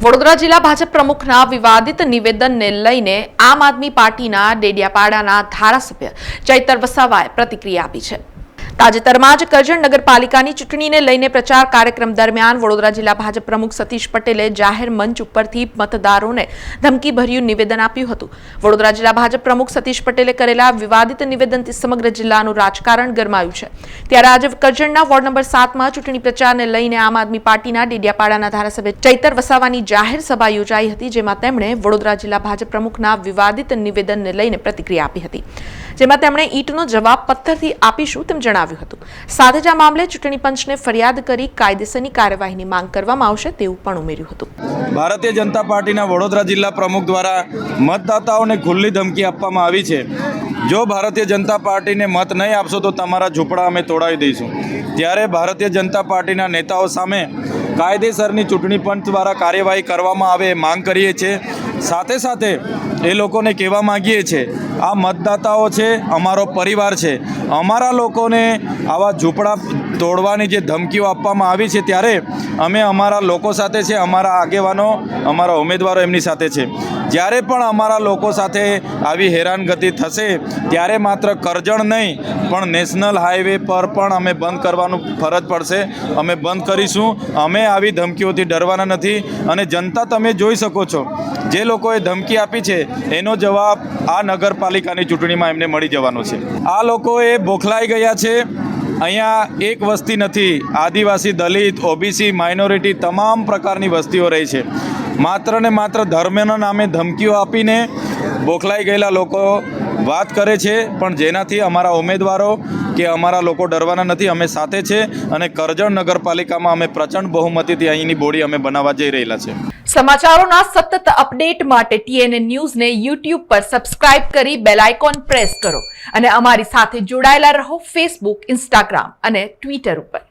વડોદરા જિલ્લા ભાજપ પ્રમુખના વિવાદિત નિવેદનને લઈને આમ આદમી પાર્ટીના ડેડિયાપાડાના ધારાસભ્ય ચૈતર વસાવાએ પ્રતિક્રિયા આપી છે। તાજેતરમાં જ કરજણ નગરપાલિકાની ચૂંટણીને લઈને પ્રચાર કાર્યક્રમ દરમિયાન વડોદરા જિલ્લા ભાજપ પ્રમુખ સતીશ પટેલે જાહેર મંચ ઉપરથી મતદારોને ધમકીભર્યું નિવેદન આપ્યું હતું। વડોદરા જિલ્લા ભાજપ પ્રમુખ સતીશ પટેલે કરેલા વિવાદિત નિવેદનથી સમગ્ર જિલ્લાનું રાજકારણ ગરમાયું છે। ત્યારે આજે કરજણના વોર્ડ નંબર 7માં ચૂંટણી પ્રચારને લઈને આમ આદમી પાર્ટીના ડેડિયાપાડાના ધારાસભ્ય ચૈતર વસાવાની જાહેર સભા યોજાઈ હતી, જેમાં તેમણે વડોદરા જિલ્લા ભાજપ પ્રમુખના વિવાદિત નિવેદનને લઈને પ્રતિક્રિયા આપી હતી, જેમાં તેમણે ઈંટનો જવાબ પથ્થરથી આપીશું તેમ જણાવ્યું હતું। સાથે જ આ મામલે ચૂંટણી પંચને ફરિયાદ કરી કાયદેસરની કાર્યવાહીની માંગ કરવામાં આવશે તેવું પણ ઉમેર્યું હતું। ભારતીય જનતા પાર્ટીના વડોદરા જિલ્લા પ્રમુખ દ્વારા મતદાતાઓને ખુલ્લી ધમકી આપવામાં આવી છે। જો ભારતીય જનતા પાર્ટીને મત નહીં આપશો તો તમારા ઝૂંપડા અમે તોડાવી દઈશું। ત્યારે ભારતીય જનતા પાર્ટીના નેતાઓ સામે કાયદેસરની ચૂંટણી પંચ દ્વારા કાર્યવાહી કરવામાં આવે એ માંગ કરીએ છીએ। સાથે સાથે એ લોકોને કહેવા માંગીએ છીએ, આ મતદાતાઓ છે, અમારો પરિવાર છે, અમારા લોકોને આવા ઝૂંપડા તોડવાની જે ધમકીઓ આપવામાં આવી છે ત્યારે અમે અમારા લોકો સાથે છે, અમારા આગેવાનો, અમારા ઉમેદવારો એમની સાથે છે। જ્યારે પણ અમારા લોકો સાથે આવી હેરાનગતિ થશે ત્યારે માત્ર કરજણ નહીં પણ નેશનલ હાઈવે પર પણ અમે બંધ કરવાનું ફરજ પડશે, અમે બંધ કરીશું। અમે આવી ધમકીઓથી ડરવાના નથી અને જનતા તમે જોઈ શકો છો, જે લોકોએ ધમકી આપી છે એનો જવાબ આ નગરપાલિકાની ચૂંટણીમાં એમને મળી જવાનો છે। આ લોકોએ બોખલાઈ ગયા છે। અહીંયા એક વસ્તી નથી, આદિવાસી, દલિત, ઓબીસી, માઇનોરિટી તમામ પ્રકારની વસ્તીઓ રહી છે। માત્ર ને માત્ર ધર્મના નામે ધમકીઓ આપીને બોખલાઈ ગયેલા લોકો વાત કરે છે, પણ જેનાથી અમારા ઉમેદવારો કે અમારા લોકો ડરવાના નથી, અમે સાથે છે અને કરજણ નગરપાલિકામાં અમે પ્રચંડ બહુમતીથી અહીંની બોડી અમે બનાવવા જઈ રહેલા છે। સમાચારોના સતત અપડેટ માટે TNN ન્યૂઝને YouTube પર સબસ્ક્રાઇબ કરી બેલ આઇકોન પ્રેસ કરો અને અમારી સાથે જોડાયેલા રહો Facebook, Instagram અને Twitter ઉપર।